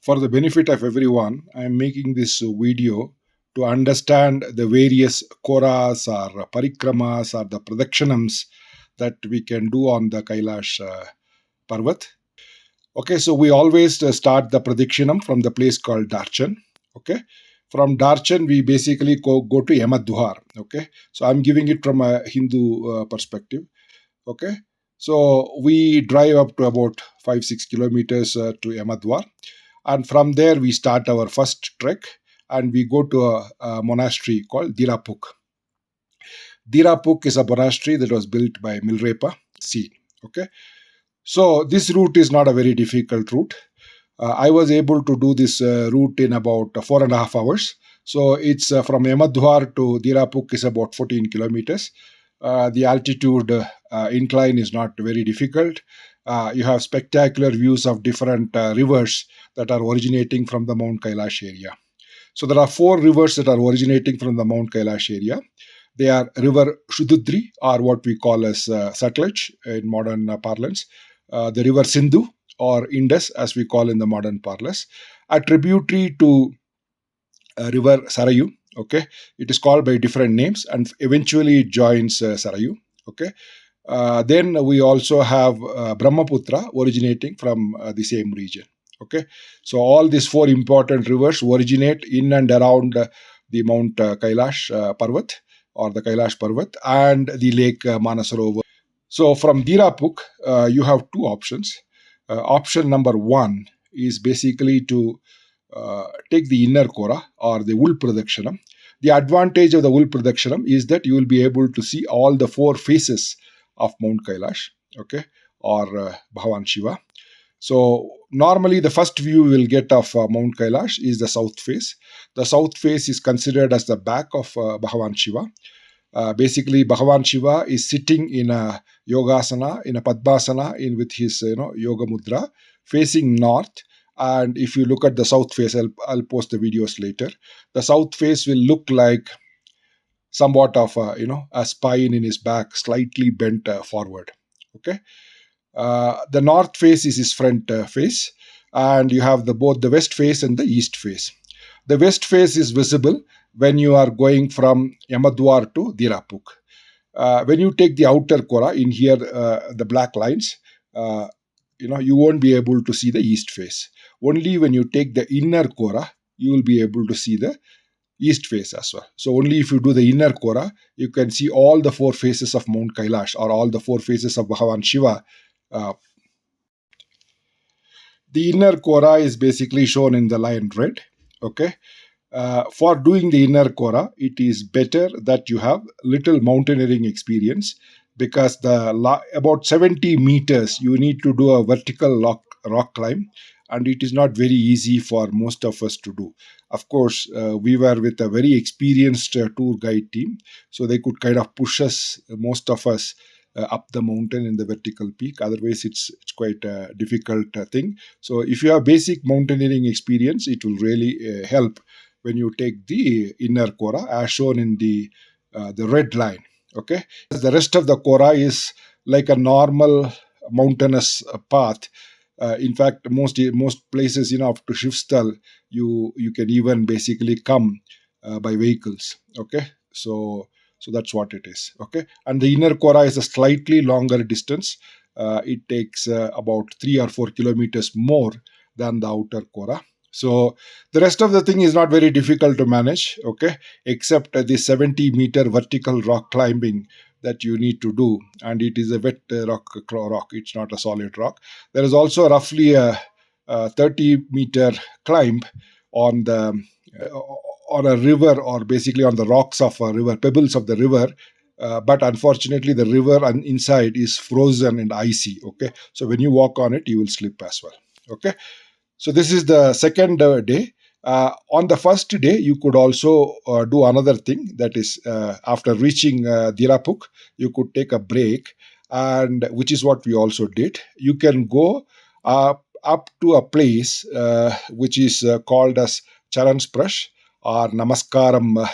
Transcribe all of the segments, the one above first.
For the benefit of everyone, I am making this video to understand the various koras or parikramas or the pradakshanams that we can do on the Kailash Parvat. Okay, so we always start the pradakshanam from the place called Darchan. Okay, from Darchan we basically go to Yama Dwar. Okay, so I'm giving it from a Hindu perspective. Okay, so we drive up to about 5-6 kilometers to Yama Dwar, and from there we start our first trek, and we go to a monastery called Dirapuk. Dirapuk is a monastery that was built by Milrepa C. Okay, so this route is not a very difficult route. I was able to do this route in about 4.5 hours. So it's from Yamadwar to Dirapuk is about 14 kilometers. The altitude incline is not very difficult. You have spectacular views of different rivers that are originating from the Mount Kailash area. So there are 4 rivers that are originating from the Mount Kailash area. They are River Shududri, or what we call as Satluj in modern parlance, the River Sindhu, or Indus as we call in the modern parlance, a tributary to River Sarayu. Okay, it is called by different names, and eventually it joins Sarayu. Okay, then we also have Brahmaputra originating from the same region. Okay, so all these 4 important rivers originate in and around the Mount Kailash Parvat, or the Kailash Parvat, and the Lake Mansarovar. So from Dirapuk, you have 2 options. Option number 1 is basically to take the Inner Kora or the wool pradakshanam. The advantage of the wool pradakshanam is that you will be able to see all the 4 faces of Mount Kailash, okay, or Bhagavan Shiva. So normally the first view we will get of Mount Kailash is the south face. The south face is considered as the back of Bhagavan Shiva. Basically, Bhagavan Shiva is sitting in a yogasana, in a padmasana, with his yoga mudra, facing north. And if you look at the south face, I'll post the videos later. The south face will look like somewhat of a spine in his back, slightly bent forward. Okay. The north face is his front face, and you have both the west face and the east face. The west face is visible when you are going from Yamadwar to Dirapuk. When you take the outer Kora, in here the black lines, you won't be able to see the east face. Only when you take the Inner Kora, you will be able to see the east face as well. So only if you do the Inner Kora, you can see all the 4 faces of Mount Kailash, or all the 4 faces of Bhagavan Shiva. The Inner Kora is basically shown in the line red. Okay. For doing the Inner Kora, it is better that you have little mountaineering experience, because about 70 meters you need to do a vertical rock climb, and it is not very easy for most of us to do. Of course, we were with a very experienced tour guide team, so they could kind of push us, most of us, up the mountain in the vertical peak. Otherwise, it's quite a difficult thing. So if you have basic mountaineering experience, it will really help when you take the Inner Kora, as shown in the red line. Okay, the rest of the Kora is like a normal mountainous path. In fact, most places, up to Shivstal, you can even basically come by vehicles. Okay, so that's what it is. Okay, and the Inner Kora is a slightly longer distance. It takes about 3 or 4 kilometers more than the Outer Kora. So the rest of the thing is not very difficult to manage, okay, except the 70-meter vertical rock climbing that you need to do, and it is a wet rock. It's not a solid rock. There is also roughly a 30-meter climb on a river, or basically on the rocks of a river, pebbles of the river. But unfortunately, the river inside is frozen and icy. Okay, so when you walk on it, you will slip as well. Okay. So this is the second day. On the first day, you could also do another thing. That is, after reaching Dirapuk, you could take a break, and which is what we also did. You can go up to a place which is called as Charan Sprash, or Namaskaram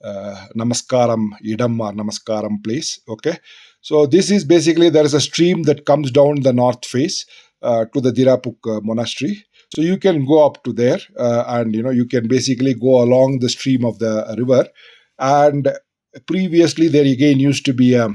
Idam, or Namaskaram place. Okay, so this is basically, there is a stream that comes down the north face to the Dirapuk monastery. So you can go up to there, and you can basically go along the stream of the river. And previously there again used to be a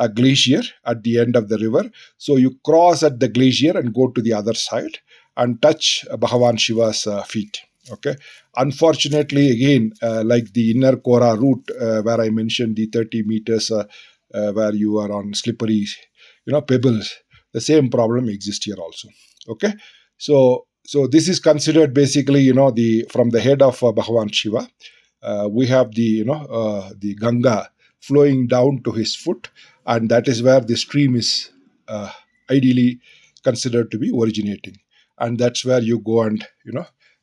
glacier at the end of the river. So you cross at the glacier and go to the other side and touch Bhagavan Shiva's feet. Okay. Unfortunately, again, like the Inner Kora route, where I mentioned the 30 meters, where you are on slippery, pebbles, the same problem exists here also. Okay. So this is considered basically, the from the head of Bhagavan Shiva, we have the Ganga flowing down to his foot, and that is where the stream is ideally considered to be originating, and that's where you go and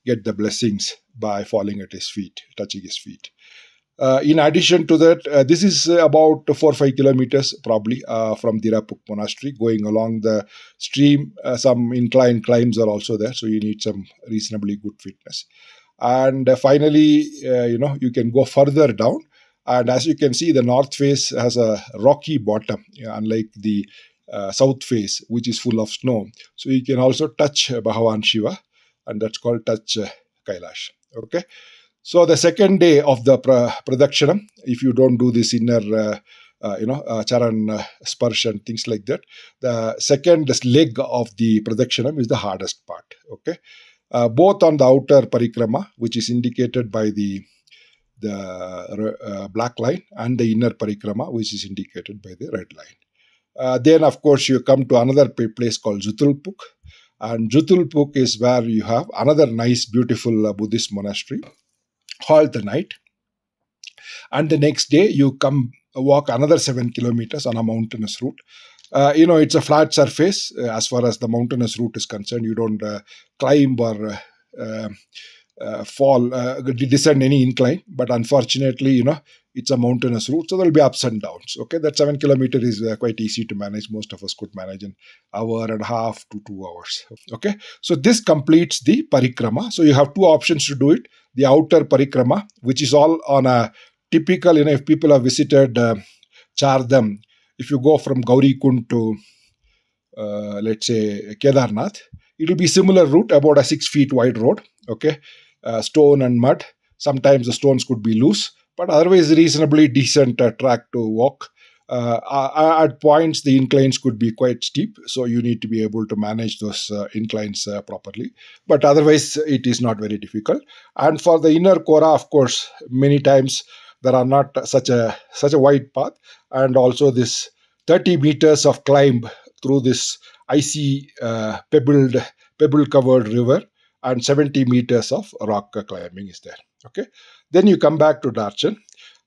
get the blessings by falling at his feet, touching his feet. In addition to that, this is about 4 or 5 kilometers probably from Dirapuk Monastery, going along the stream. Some inclined climbs are also there, so you need some reasonably good fitness. And finally, you can go further down. And as you can see, the north face has a rocky bottom, unlike the south face, which is full of snow. So you can also touch Bhagavan Shiva, and that's called touch Kailash. Okay. So the second day of the Pradakshanam, if you don't do this inner, charan sparsh and things like that, the second leg of the Pradakshanam is the hardest part. Okay. Both on the outer Parikrama, which is indicated by the black line, and the inner Parikrama, which is indicated by the red line. Then, of course, you come to another place called Jutulpuk. And Jutulpuk is where you have another nice, beautiful Buddhist monastery, halt the night, and the next day you come walk another 7 kilometers on a mountainous route. It's a flat surface as far as the mountainous route is concerned. You don't climb or descend any incline, but unfortunately, it's a mountainous route, so there'll be ups and downs. Okay, that 7 kilometer is quite easy to manage. Most of us could manage an hour and a half to 2 hours. Okay, so this completes the Parikrama. So you have two options to do it: the outer Parikrama, which is all on a typical, if people have visited Chardham, if you go from Gaurikund to let's say Kedarnath, it will be similar route, about a 6 feet wide road. Okay, stone and mud. Sometimes the stones could be loose, but otherwise reasonably decent track to walk. At points, the inclines could be quite steep, so you need to be able to manage those inclines properly. But otherwise, it is not very difficult. And for the Inner Kora, of course, many times there are not such a wide path, and also this 30 meters of climb through this icy pebble covered river, and 70 meters of rock climbing is there. Okay, then you come back to Darchan,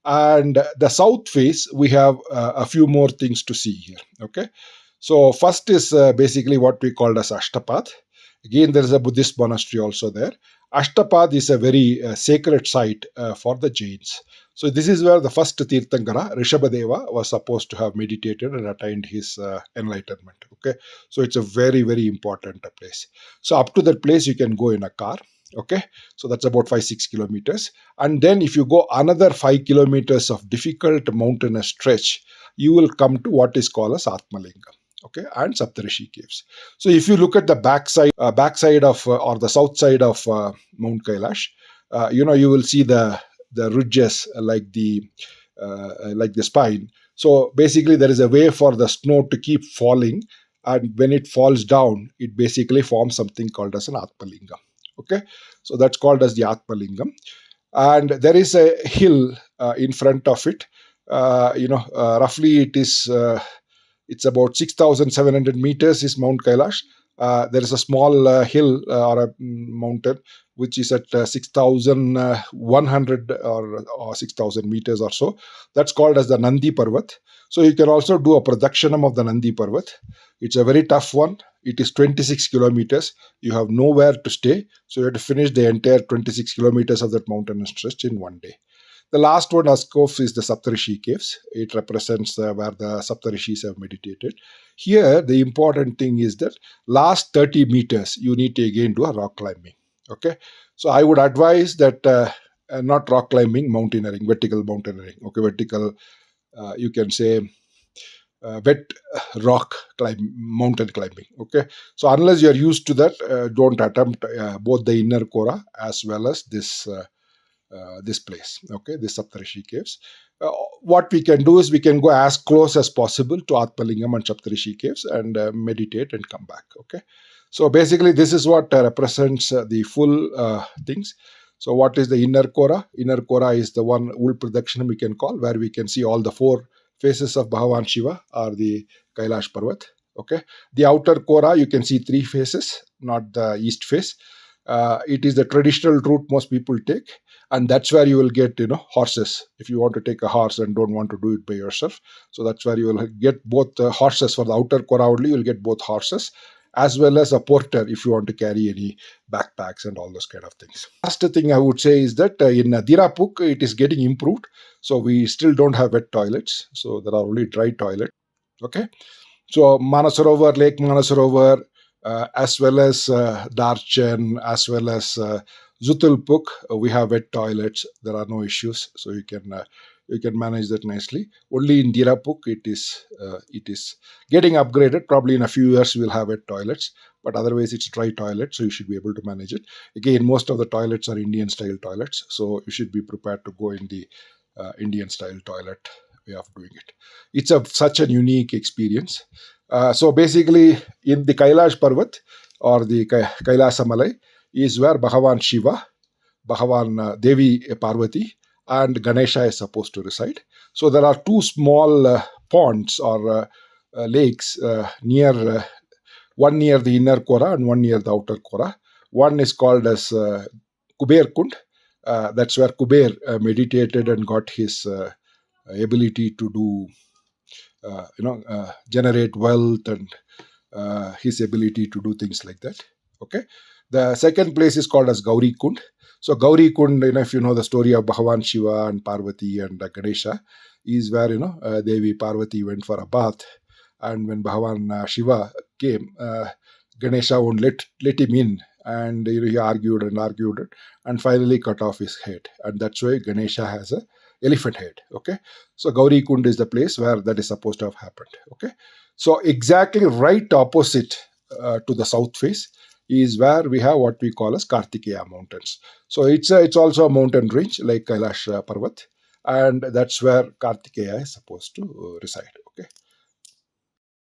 and the south face we have a few more things to see here. Okay, so first is basically what we call as Ashtapad. Again, there is a Buddhist monastery also there. Ashtapad is a very sacred site for the Jains. So this is where the first Tirthankara, Rishabhadeva, was supposed to have meditated and attained his enlightenment. Okay, so it's a very, very important place. So up to that place you can go in a car. Okay, so that's about 5-6 kilometers. And then if you go another 5 kilometers of difficult mountainous stretch, you will come to what is called as Atmalingam. Okay, and Saptarishi caves. So if you look at the backside of or the south side of Mount Kailash, you will see the ridges like the spine. So basically there is a way for the snow to keep falling, and when it falls down, it basically forms something called as an Atmalingam. Okay, so that's called as the Atmalingam. And there is a hill in front of it. Roughly it is it's about 6,700 meters is Mount Kailash. There is a small hill or a mountain which is at 6,100 or 6,000 meters or so. That's called as the Nandi Parvat. So you can also do a Pradakshanam of the Nandi Parvat. It's a very tough one. It is 26 kilometers. You have nowhere to stay. So you have to finish the entire 26 kilometers of that mountainous stretch in one day. The last one, of course, is the Saptarishi caves. It represents where the Saptarishis have meditated. Here, the important thing is that last 30 meters, you need to again do a rock climbing. Okay, so I would advise that not rock climbing, mountaineering, vertical mountaineering. Okay, vertical, you can say wet rock mountain climbing. Okay, so unless you are used to that, don't attempt both the Inner Kora as well as this place. Okay, this Saptarishi caves. What we can do is we can go as close as possible to Atmalingam and Saptarishi caves and meditate and come back. Okay, so basically this is what represents the full things. So what is the Inner Kora? Inner Kora is the one Ul Pradakshinam we can call, where we can see all the four faces of Bhagavan Shiva or the Kailash Parvat. Okay, the Outer Kora you can see three faces, not the east face. It is the traditional route most people take, and that's where you will get horses if you want to take a horse and don't want to do it by yourself. So that's where you will get both horses. For the Outer Kora only, you will get both horses as well as a porter if you want to carry any backpacks and all those kind of things. Last thing I would say is that in Dirapuk it is getting improved, so we still don't have wet toilets, so there are only dry toilets. Okay, so Manasarovar, Lake Manasarovar, as well as Darchen, as well as Zutulpuk, we have wet toilets. There are no issues, so you can manage that nicely. Only in Dirapuk it is getting upgraded. Probably in a few years we'll have wet toilets, but otherwise it's dry toilet, so you should be able to manage it. Again, most of the toilets are Indian style toilets, so you should be prepared to go in the Indian style toilet way of doing it. It's such a unique experience. So basically, in the Kailash Parvat or the Kailasa Malai is where Bhagavan Shiva, Bhagavan Devi Parvati, and Ganesha is supposed to reside. So there are two small ponds or lakes near one near the Inner Kora and one near the Outer Kora. One is called as Kuber Kund. That's where Kuber meditated and got his ability to do generate wealth and his ability to do things like that. Okay, the second place is called as Gauri Kund. So Gauri Kund, if you know the story of Bhagavan Shiva and Parvati and Ganesha, is where Devi Parvati went for a bath, and when Bhagavan Shiva came, Ganesha won't let him in, and he argued and finally cut off his head, and that's why Ganesha has a elephant head. Okay, so Gauri Kund is the place where that is supposed to have happened. Okay, so exactly right opposite to the south face is where we have what we call as Kartikeya mountains. So it's also a mountain range like Kailash Parvat, and that's where Kartikeya is supposed to reside.